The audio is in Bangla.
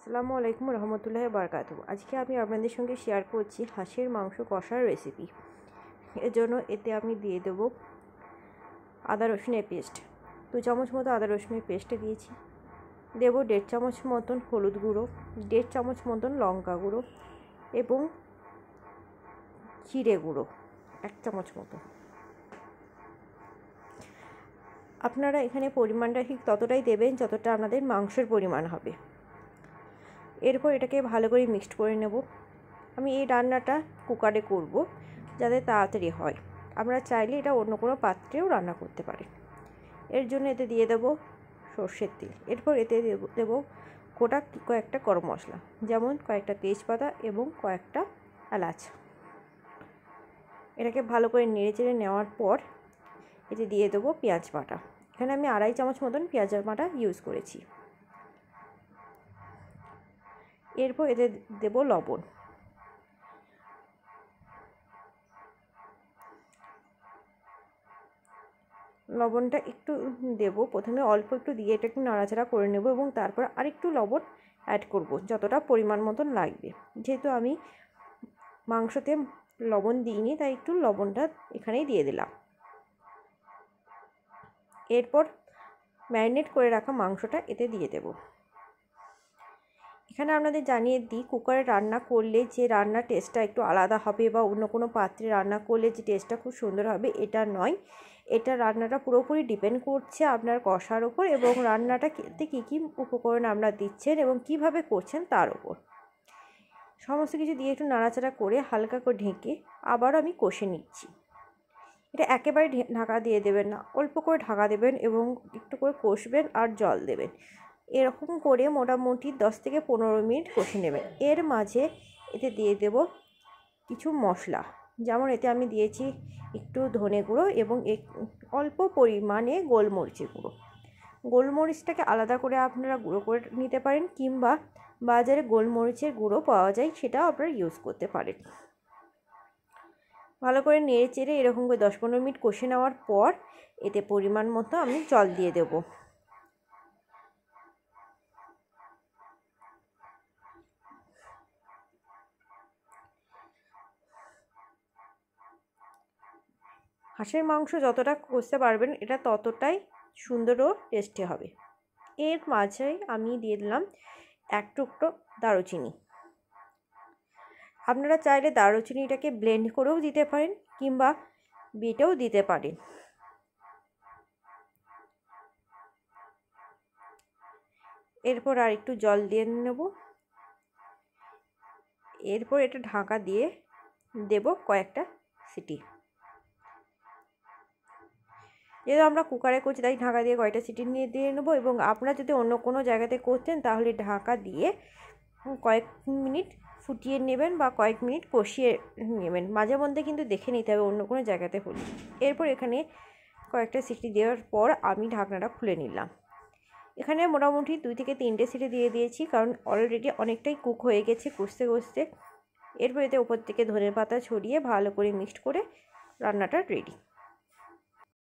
আসসালামু আলাইকুম রহমতুল্লাহি বারাকাতুহু। আজকে আমি আপনাদের সঙ্গে শেয়ার করছি হাঁসের মাংস কষার রেসিপি। এর জন্য এতে আমি দিয়ে দেবো আদা রসুনের পেস্ট, 2 চামচ মতো আদা রসুনের পেস্টে দিয়েছি। দেবো 1.5 চামচ মতন হলুদ গুঁড়ো, 1.5 চামচ মতন লঙ্কা গুঁড়ো এবং জিরে গুঁড়ো 1 চামচ মতো। আপনারা এখানে পরিমাণটা ঠিক ততটাই দেবেন যতটা আপনাদের মাংসের পরিমাণ হবে। এরপর এটাকে ভালো করে মিক্সড করে নেব। আমি এই রান্নাটা কুকারে করব যাতে তাড়াতাড়ি হয়। আপনারা চাইলে এটা অন্য কোনো পাত্রেও রান্না করতে পারেন। এর জন্য এতে দিয়ে দেব সর্ষের তেল। এরপর এতে দেব গোটা কয়েকটা গরম মশলা, যেমন কয়েকটা তেজপাতা এবং কয়েকটা এলাচ। এটাকে ভালো করে নেড়েচেড়ে নেওয়ার পর এতে দিয়ে দেবো পেঁয়াজ বাটা। এখানে আমি 2.5 চামচ মতন পেঁয়াজ বাটা ইউজ করেছি। এরপর এতে দেব লবণ। লবণটা একটু দেব, প্রথমে অল্প একটু দিয়ে এটা একটু নাড়াচাড়া করে নেব এবং তারপর আরেকটু লবণ অ্যাড করব যতটা পরিমাণ মতন লাগবে। যেহেতু আমি মাংসতে লবণ দিইনি তাই একটু লবণটা এখানেই দিয়ে দিলাম। এরপর ম্যারিনেট করে রাখা মাংসটা এতে দিয়ে দেব। এখানে আপনাদের জানিয়ে দিই, কুকারে রান্না করলে যে রান্নার টেস্টটা একটু আলাদা হবে বা অন্য কোনো পাত্রে রান্না করলে যে টেস্টটা খুব সুন্দর হবে এটা নয়। এটা রান্নাটা পুরোপুরি ডিপেন্ড করছে আপনার কষার ওপর এবং রান্নাটাতে কী কী উপকরণ আপনারা দিচ্ছেন এবং কিভাবে করছেন তার ওপর। সমস্ত কিছু দিয়ে একটু নাড়াচাড়া করে হালকা করে ঢেকে আবার আমি কষে নিচ্ছি। এটা একেবারে ঢাকা দিয়ে দেবেন না, অল্প করে ঢাকা দেবেন এবং একটু করে কষবেন আর জল দেবেন। এরকম করে মোটামুটি 10 থেকে 15 মিনিট কষে নেবেন। এর মাঝে এতে দিয়ে দেব কিছু মশলা, যেমন এতে আমি দিয়েছি একটু ধনে গুঁড়ো এবং অল্প পরিমাণে গোলমরিচের গুঁড়ো। গোলমরিচটাকে আলাদা করে আপনারা গুঁড়ো করে নিতে পারেন কিংবা বাজারে গোলমরিচের গুঁড়ো পাওয়া যায়, সেটাও আপনারা ইউজ করতে পারেন। ভালো করে নেড়ে চেড়ে এরকম করে 10-15 মিনিট কষে নেওয়ার পর এতে পরিমাণ মতো আমি জল দিয়ে দেবো। হাঁসের মাংস যতটা কষতে পারবেন এটা ততটাই সুন্দর ও টেস্টি হবে। এর মাঝে আমি দিয়ে দিলাম 1 টুকরো দারুচিনি। আপনারা চাইলে দারুচিনিটাকে ব্লেন্ড করেও দিতে পারেন কিংবা বেটেও দিতে পারেন। এরপর আর একটু জল দিয়ে নেব। এরপর এটা ঢাকা দিয়ে দেব কয়েকটা সিটি। যেহেতু আমরা কুকারে করছি তাই ঢাকা দিয়ে কয়েকটা সিটি দিয়ে নেবো এবং আপনারা যদি অন্য কোনো জায়গাতে করতেন তাহলে ঢাকা দিয়ে কয়েক মিনিট ফুটিয়ে নেবেন বা কয়েক মিনিট কষিয়ে নেবেন। মাঝে মধ্যে কিন্তু দেখে নিতে হবে অন্য কোনো জায়গাতে হলে। এরপর এখানে কয়েকটা সিটি দেওয়ার পর আমি ঢাকনাটা খুলে নিলাম। এখানে মোটামুটি 2 থেকে 3টে সিটি দিয়ে দিয়েছি, কারণ অলরেডি অনেকটাই কুক হয়ে গেছে কষতে কষতে। এরপর এতে ওপর থেকে ধনেপাতা ছড়িয়ে ভালো করে মিক্সড করে রান্নাটা রেডি।